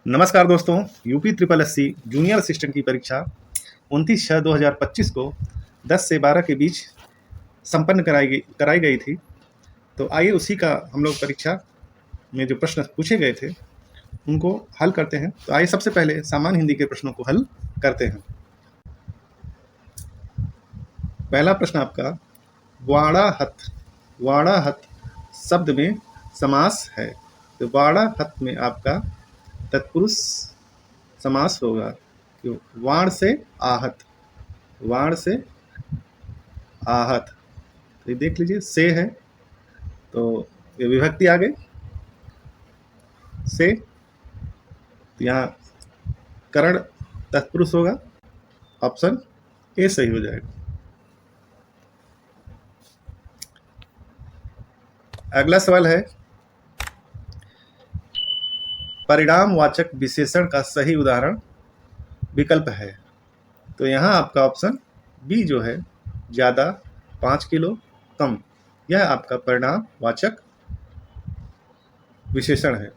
नमस्कार दोस्तों। UP triple SC junior assistant की परीक्षा 29/6/2025 को 10 से 12 के बीच संपन्न कराई गई थी। तो आइए उसी का हम लोग परीक्षा में जो प्रश्न पूछे गए थे उनको हल करते हैं। तो आइए सबसे पहले सामान्य हिंदी के प्रश्नों को हल करते हैं। पहला प्रश्न आपका, वाड़ाहत शब्द में समास है। तो वाड़ाहत में आपका तत्पुरुष समास होगा। क्यों? वाण से आहत, वाण से आहत। तो ये देख लीजिए, से है तो ये विभक्ति आ गई से, तो यहाँ करण तत्पुरुष होगा। ऑप्शन ए सही हो जाएगा। अगला सवाल है, परिणामवाचक विशेषण का सही उदाहरण विकल्प है। तो यहाँ आपका ऑप्शन बी जो है, ज्यादा 5 किलो कम, यह आपका परिणामवाचक विशेषण है।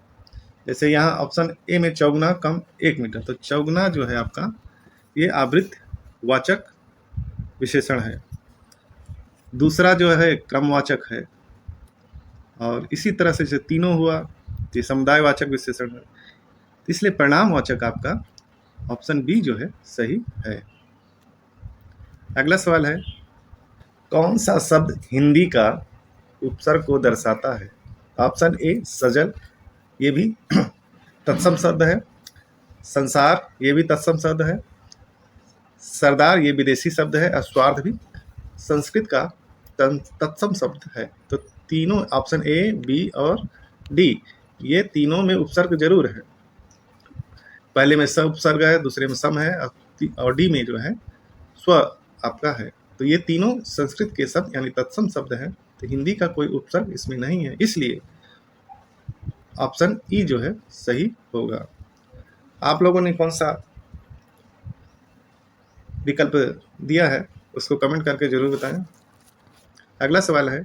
जैसे यहाँ ऑप्शन ए में चौगुना कम 1 मीटर, तो चौगुना जो है आपका ये आवृत्त वाचक विशेषण है। दूसरा जो है क्रमवाचक है, और इसी तरह से जो तीनों हुआ ये समुदायवाचक विशेषण है। इसलिए परिणामवाचक आपका ऑप्शन बी जो है सही है। अगला सवाल है, कौन सा शब्द हिंदी का उपसर्ग को दर्शाता है। ऑप्शन ए सजल, ये भी तत्सम शब्द है। संसार, ये भी तत्सम शब्द है। सरदार, ये विदेशी शब्द है। और स्वार्थ भी संस्कृत का तत्सम शब्द है। तो तीनों ऑप्शन ए, बी और डी, ये तीनों में उपसर्ग जरूर है। पहले में स उपसर्ग है, दूसरे में सम है, और डी में जो है स्व आपका है। तो ये तीनों संस्कृत के शब्द यानी तत्सम शब्द हैं। तो हिंदी का कोई उपसर्ग इसमें नहीं है, इसलिए ऑप्शन ई जो है सही होगा। आप लोगों ने कौन सा विकल्प दिया है उसको कमेंट करके जरूर बताएं। अगला सवाल है,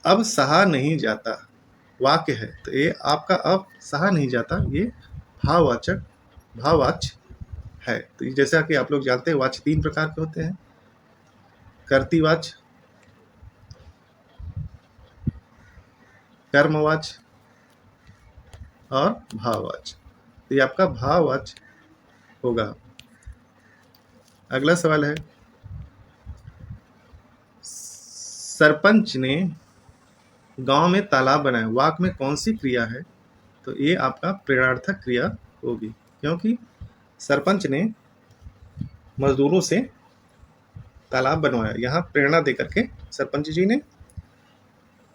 अब सहा नहीं जाता वाक्य है। तो ये आपका अब सहा नहीं जाता, ये भाववाच्य है। तो जैसा कि आप लोग जानते हैं, वाच्य 3 प्रकार के होते हैं, कर्तृवाच्य, कर्मवाच्य और भाववाच्य। तो ये आपका भाववाच्य होगा। अगला सवाल है, सरपंच ने गांव में तालाब बनाया, वाक्य में कौन सी क्रिया है। तो ये आपका प्रेरणार्थक क्रिया होगी, क्योंकि सरपंच ने मजदूरों से तालाब बनवाया। यहाँ प्रेरणा देकर के सरपंच जी ने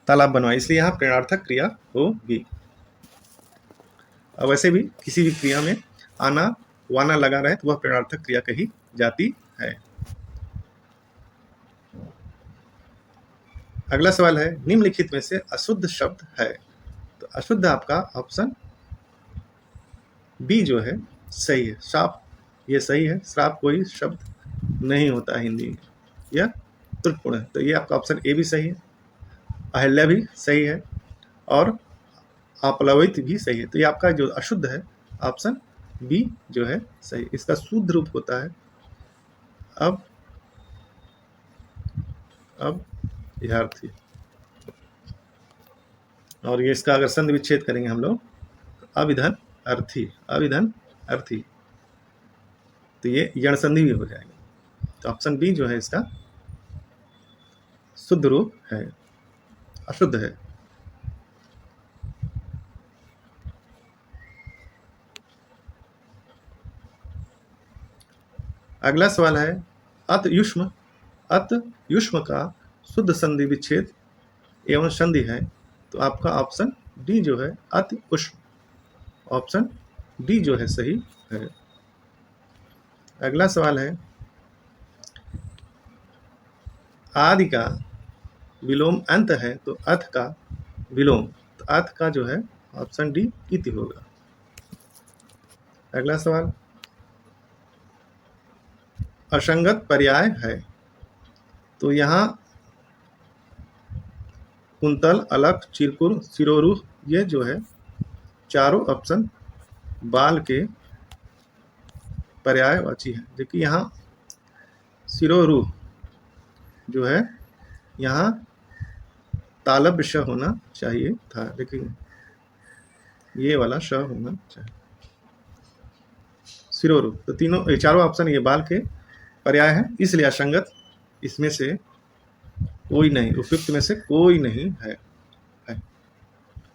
तालाब बनवाया, इसलिए यहाँ प्रेरणार्थक क्रिया होगी। और वैसे भी किसी भी क्रिया में आना वाना लगा रहे तो वह प्रेरणार्थक क्रिया कही जाती है। अगला सवाल है, निम्नलिखित में से अशुद्ध शब्द है। तो अशुद्ध आपका ऑप्शन बी जो है सही है, श्राप, ये सही है। श्राप कोई शब्द नहीं होता हिंदी में, यह त्रुटिपूर्ण है। तो ये आपका ऑप्शन ए भी सही है। अहिल्या भी सही है और अपलवित भी सही है। तो ये आपका जो अशुद्ध है ऑप्शन बी जो है सही। इसका शुद्ध रूप होता है अब यथार्थी। और ये इसका अगर संधि विच्छेद करेंगे हम लोग, अविधन अर्थी, तो ये यण संधि भी हो जाएगा। तो ऑप्शन बी जो है इसका शुद्ध रूप है, अशुद्ध है। अगला सवाल है, अत युष्म का शुद्ध संधि विच्छेद एवं संधि है। तो आपका ऑप्शन डी जो है अति उष्म, ऑप्शन डी जो है सही है। अगला सवाल है, आदि का विलोम अंत है, तो अथ का विलोम, तो अथ का जो है ऑप्शन डी इति होगा। अगला सवाल, असंगत पर्याय है। तो यहाँ कुंतल, अलख, चिरकुर, सिरोरुह, ये जो है चारों ऑप्शन बाल के पर्यायवाची है। देखिए यहाँ सिरोरू जो है, यहाँ तालव्य श होना चाहिए था, लेकिन ये वाला श होना चाहिए। सिरोरू, तो तीनों चारों ऑप्शन ये बाल के पर्याय है, इसलिए असंगत इसमें से कोई नहीं, उपयुक्त में से कोई नहीं है।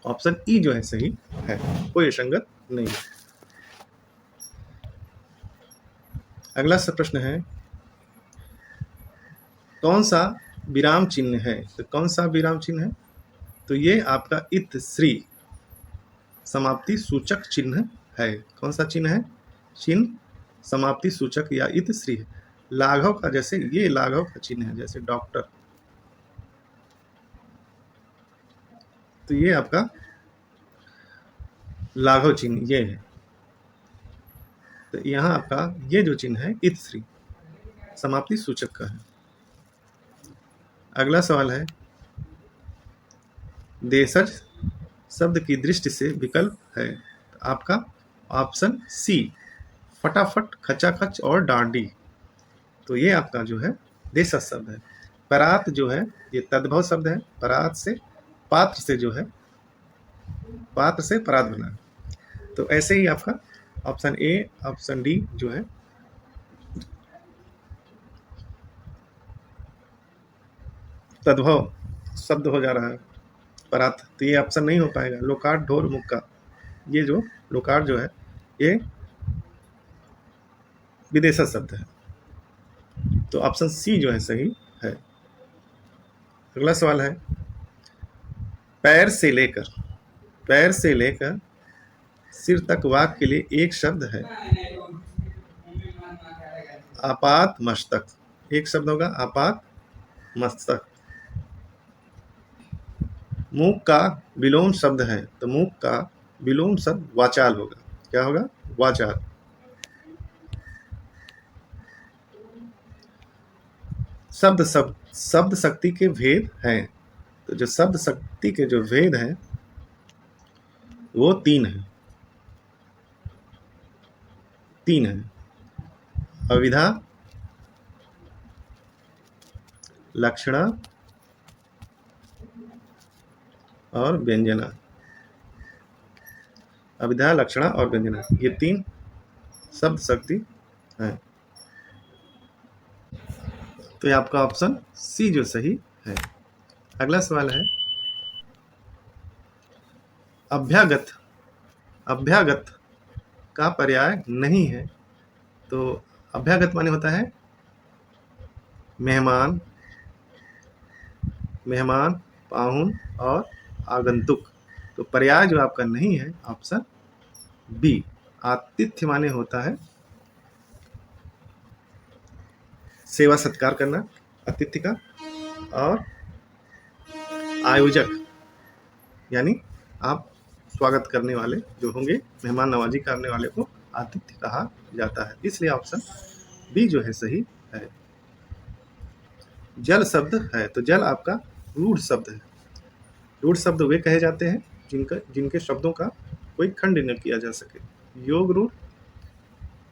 ऑप्शन ई जो है सही है, कोई असंगत नहीं। अगला प्रश्न है, कौन सा विराम चिन्ह है? तो कौन सा विराम चिन्ह है? तो ये आपका इत श्री समाप्ति सूचक चिन्ह है। कौन सा चिन्ह है? चिन्ह समाप्ति सूचक या इत श्री है। लाघव का, जैसे ये लाघव का चिन्ह है, जैसे डॉक्टर, तो ये आपका लाघव चिन्ह ये है। तो यहाँ आपका ये जो चिन्ह है इत श्री समाप्ति सूचक का है। अगला सवाल है, देशज शब्द की दृष्टि से विकल्प है। तो आपका ऑप्शन सी फटाफट, खचाखच और डांडी, तो ये आपका जो है देशज शब्द है। परात जो है ये तद्भव शब्द है, परात से पात्र से जो है, पात्र से परात बना। तो ऐसे ही आपका ऑप्शन ए, ऑप्शन डी जो है तद्भव शब्द हो जा रहा है परात, तो ये ऑप्शन नहीं हो पाएगा। लोकाट, ढोर, मुक्का, ये जो लोकाट जो है ये विदेशज शब्द है, तो ऑप्शन सी जो है सही है। अगला सवाल है, पैर से लेकर सिर तक वाक्य के लिए एक शब्द है। आपात मस्तक, एक शब्द होगा आपात मस्तक। मूक का विलोम शब्द है, तो मूक का विलोम शब्द वाचाल होगा। क्या होगा? वाचाल। शब्द शक्ति के भेद हैं, तो जो शब्द शक्ति के जो भेद हैं वो तीन है। अविधा, लक्षणा और व्यंजना। अविधा, लक्षणा और व्यंजना, ये तीन शब्द शक्ति है। तो ये आपका ऑप्शन सी जो सही है। अगला सवाल है, अभ्यागत का पर्याय नहीं है। तो अभ्यागत माने होता है मेहमान, पाहुन और आगंतुक। तो पर्याय जो आपका नहीं है ऑप्शन बी। आतिथ्य माने होता है सेवा सत्कार करना अतिथि का, और आयोजक यानी आप स्वागत करने वाले जो होंगे, मेहमान नवाजी करने वाले को आतिथ्य कहा जाता है, इसलिए ऑप्शन बी जो है सही है। जल शब्द है, तो जल आपका रूढ़ शब्द है। रूढ़ शब्द वे कहे जाते हैं जिनके शब्दों का कोई खंड न किया जा सके। योग रूढ़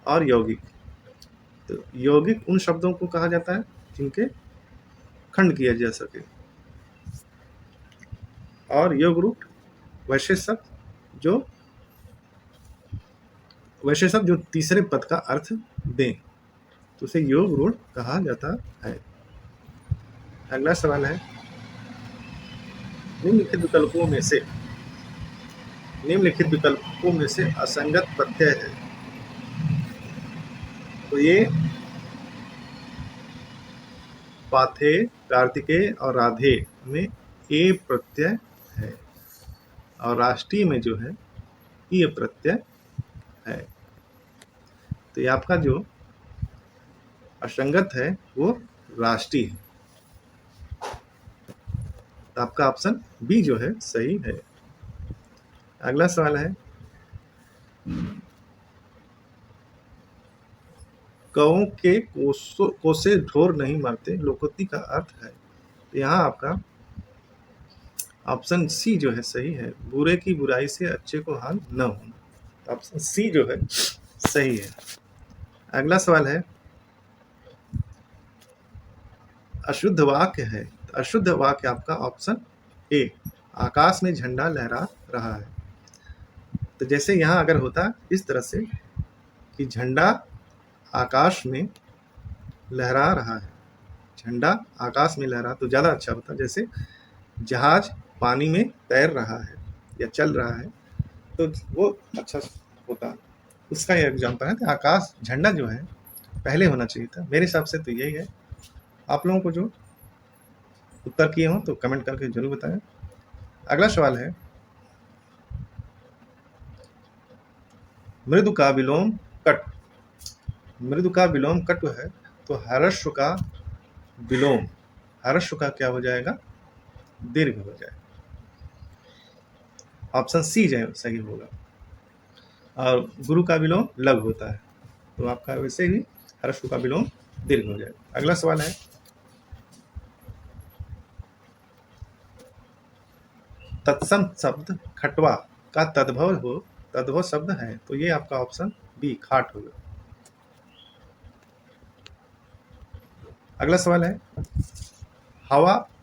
और यौगिक, तो यौगिक उन शब्दों को कहा जाता है जिनके खंड किया जा सके, और योग रूढ़ वैसे शब्द जो तीसरे पद का अर्थ दें, तो उसे योग रूढ़ कहा जाता है। अगला सवाल है, निम्नलिखित विकल्पों में से असंगत प्रत्यय है। तो ये पाथे, कार्तिकेय और राधे में ए प्रत्यय है, और राष्ट्रीय में जो है ये प्रत्यय है। तो ये आपका जो असंगत है वो राष्ट्रीय है, तो आपका ऑप्शन बी जो है सही है। अगला सवाल है, कौओं के कोसे ढोर नहीं मारते लोकोक्ति का अर्थ है। तो यहाँ आपका ऑप्शन सी जो है सही है, बुरे की बुराई से अच्छे को हाल न होना। तो ऑप्शन सी जो है सही है। अगला सवाल है, अशुद्ध वाक्य है। तो अशुद्ध वाक्य आपका ऑप्शन ए, आकाश में झंडा लहरा रहा है। तो जैसे यहाँ अगर होता इस तरह से कि झंडा आकाश में लहरा रहा है, झंडा आकाश में लहरा, तो ज़्यादा अच्छा होता। जैसे जहाज पानी में तैर रहा है या चल रहा है, तो वो अच्छा होता। उसका ये एग्जाम्पल है कि आकाश झंडा जो है पहले होना चाहिए था। मेरे हिसाब से तो यही है। आप लोगों को जो उत्तर किए हों तो कमेंट करके जरूर बताएं। अगला सवाल है, मृदु का विलोम कट। मृदु का विलोम कट है, तो हर्ष का विलोम, हर्ष का क्या हो जाएगा, दीर्घ हो जाएगा। ऑप्शन सी जो है सही होगा। और गुरु का विलोम लघु होता है, तो आपका वैसे ही हर्ष का विलोम दीर्घ हो जाएगा। अगला सवाल है, तत्सम शब्द खटवा का तद्भव शब्द है, तो ये आपका ऑप्शन बी खाट होगा। अगला सवाल है,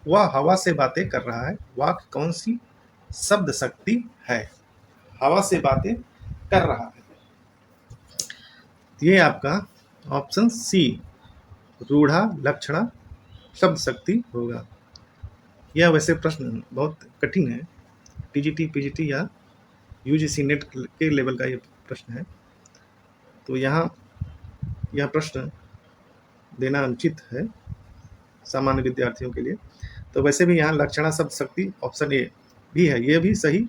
वह हवा से बातें कर रहा है, वाक्य कौन सी शब्द शक्ति है। हवा से बातें कर रहा है, ये आपका ऑप्शन सी रूढ़ा लक्षणा शब्द शक्ति होगा। यह वैसे प्रश्न बहुत कठिन है, टीजीटी पीजीटी या यूजीसी नेट के लेवल का ये प्रश्न है, तो यहाँ यह प्रश्न देना अनुचित है सामान्य विद्यार्थियों के लिए। तो वैसे भी यहाँ लक्षणा शब्द शक्ति ऑप्शन ए भी है, ये भी सही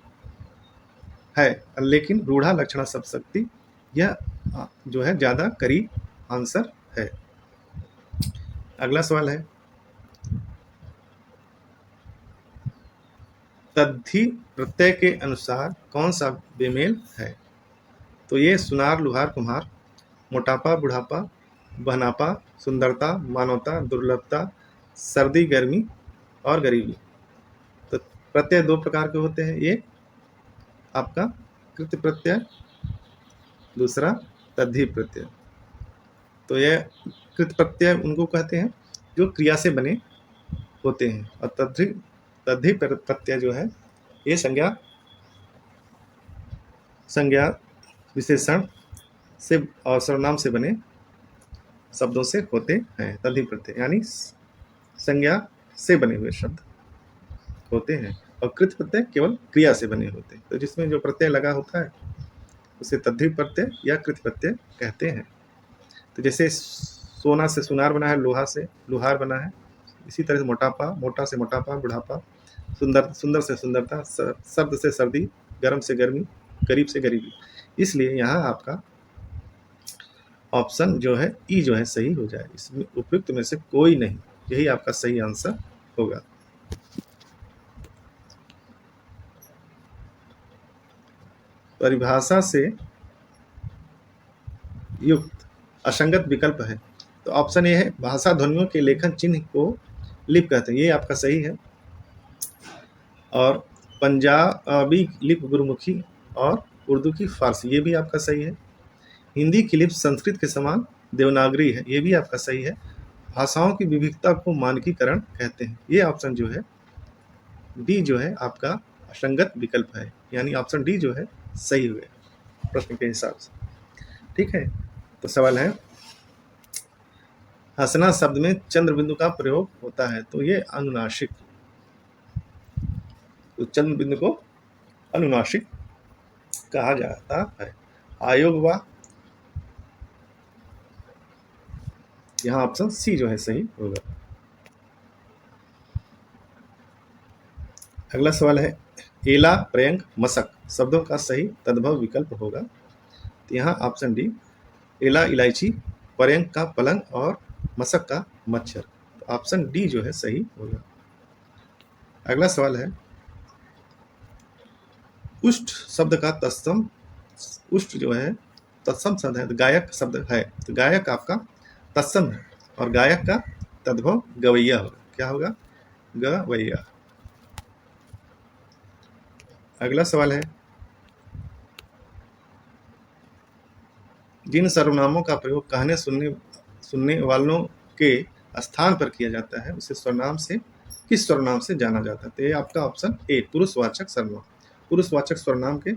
है, लेकिन रूढ़ा लक्षणा शब्द शक्ति यह जो है ज़्यादा करीब आंसर है। अगला सवाल है, तद्धि प्रत्यय के अनुसार कौन सा बेमेल है। तो ये सुनार लुहार कुम्हार, मोटापा बुढ़ापा, बहनापा, सुंदरता मानवता, दुर्लभता, सर्दी गर्मी और गरीबी। तो प्रत्यय दो प्रकार के होते हैं, ये आपका कृत प्रत्यय, दूसरा तद्धि प्रत्यय। तो ये कृत प्रत्यय उनको कहते हैं जो क्रिया से बने होते हैं, और तद्धि प्रत्यय जो है ये संज्ञा विशेषण से और सर्वनाम से बने शब्दों से होते हैं। तद्धि प्रत्यय यानी संज्ञा से बने हुए शब्द होते हैं, और कृत प्रत्यय केवल क्रिया से बने होते हैं। तो जिसमें जो प्रत्यय लगा होता है उसे तद्धि प्रत्यय या कृत प्रत्यय कहते हैं। तो जैसे सोना से सुनार बना है, लोहा से लुहार बना है, इसी तरह से मोटा से मोटापा, बुढ़ापा, सुंदर से सुंदरता, सर्द से सर्दी, गर्म से गर्मी, गरीब से गरीबी। इसलिए यहाँ आपका ऑप्शन जो है ई जो है सही हो जाए, इसमें उपयुक्त में से कोई नहीं, यही आपका सही आंसर होगा। परिभाषा से युक्त असंगत विकल्प है, तो ऑप्शन ए है भाषा ध्वनियों के लेखन चिन्ह को लिप कहते हैं, ये आपका सही है। और पंजाबी लिप गुरुमुखी और उर्दू की फारसी, ये भी आपका सही है। हिंदी की लिप संस्कृत के समान देवनागरी है, ये भी आपका सही है। भाषाओं की विविधता को मानकीकरण कहते हैं, ये ऑप्शन जो है डी जो है आपका असंगत विकल्प है, यानी ऑप्शन डी जो है सही हुआ प्रश्न के हिसाब से। ठीक है, तो सवाल है, हंसना शब्द में चंद्र बिंदु का प्रयोग होता है, तो ये अनुनासिक, तो चंद्र बिंदु को अनुनासिक कहा जाता है। आयोग व, यहाँ ऑप्शन सी जो है सही होगा। अगला सवाल है, एला प्रयंक मशक शब्दों का सही तद्भव विकल्प होगा, तो यहाँ ऑप्शन डी, एला इलायची, पर्यंक का पलंग और मशक का मच्छर, तो ऑप्शन डी जो है सही होगा। अगला सवाल है, उष्ट शब्द का तत्सम, उष्ट जो है तत्सम शब्द है, तो गायक शब्द है, तो गायक आपका तत्सम है, और गायक का तद्भव गवैया होगा, क्या होगा, गवैया। अगला सवाल है, जिन सर्वनामों का प्रयोग कहने सुनने वालों के स्थान पर किया जाता है उसे सर्वनाम से किस सर्वनाम से जाना जाता है? तो ये आपका ऑप्शन ए पुरुषवाचक सर्वनाम। पुरुषवाचक सर्वनाम के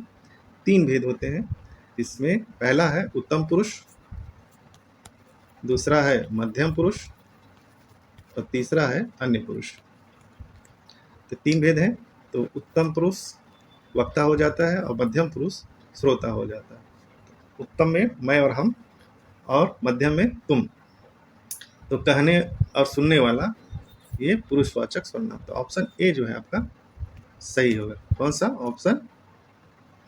3 भेद होते हैं। इसमें पहला है उत्तम पुरुष, दूसरा है मध्यम पुरुष और तीसरा है अन्य पुरुष। तो 3 भेद हैं। तो उत्तम पुरुष वक्ता हो जाता है और मध्यम पुरुष श्रोता हो जाता है। उत्तम में मैं और हम और मध्यम में तुम। तो कहने और सुनने वाला ये पुरुषवाचक सर्वनाम। तो ऑप्शन ए जो है आपका सही होगा। कौन सा? ऑप्शन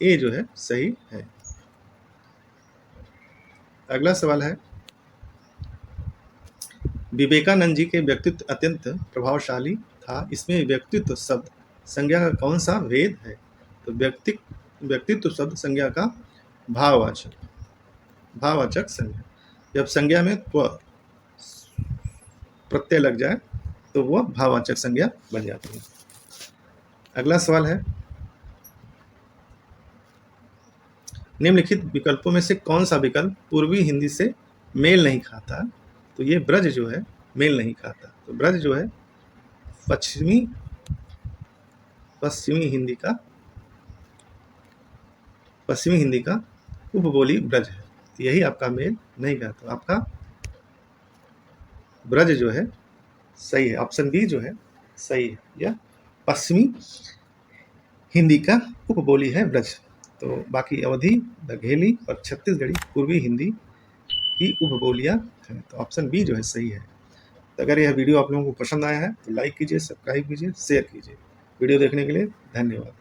ए जो है सही है। अगला सवाल है, विवेकानंद जी के व्यक्तित्व अत्यंत प्रभावशाली था, इसमें व्यक्तित्व शब्द संज्ञा का कौन सा भेद है? तो व्यक्तित्व शब्द संज्ञा का भाववाचक संज्ञा। जब संज्ञा में प्रत्यय लग जाए तो वह भाववाचक संज्ञा बन जाती है। अगला सवाल है, निम्नलिखित विकल्पों में से कौन सा विकल्प पूर्वी हिंदी से मेल नहीं खाता? तो ये ब्रज जो है मेल नहीं खाता। तो ब्रज जो है पश्चिमी हिंदी का उपबोली ब्रज है। तो यही आपका मेल नहीं खाता। तो आपका ब्रज जो है सही है। ऑप्शन बी जो है सही है। यह पश्चिमी हिंदी का उपबोली है ब्रज। तो बाकी अवधी, बघेली और छत्तीसगढ़ी पूर्वी हिंदी की उपबोलियां हैं। तो ऑप्शन बी जो है सही है। तो अगर यह वीडियो आप लोगों को पसंद आया है तो लाइक कीजिए, सब्सक्राइब कीजिए, शेयर कीजिए। वीडियो देखने के लिए धन्यवाद।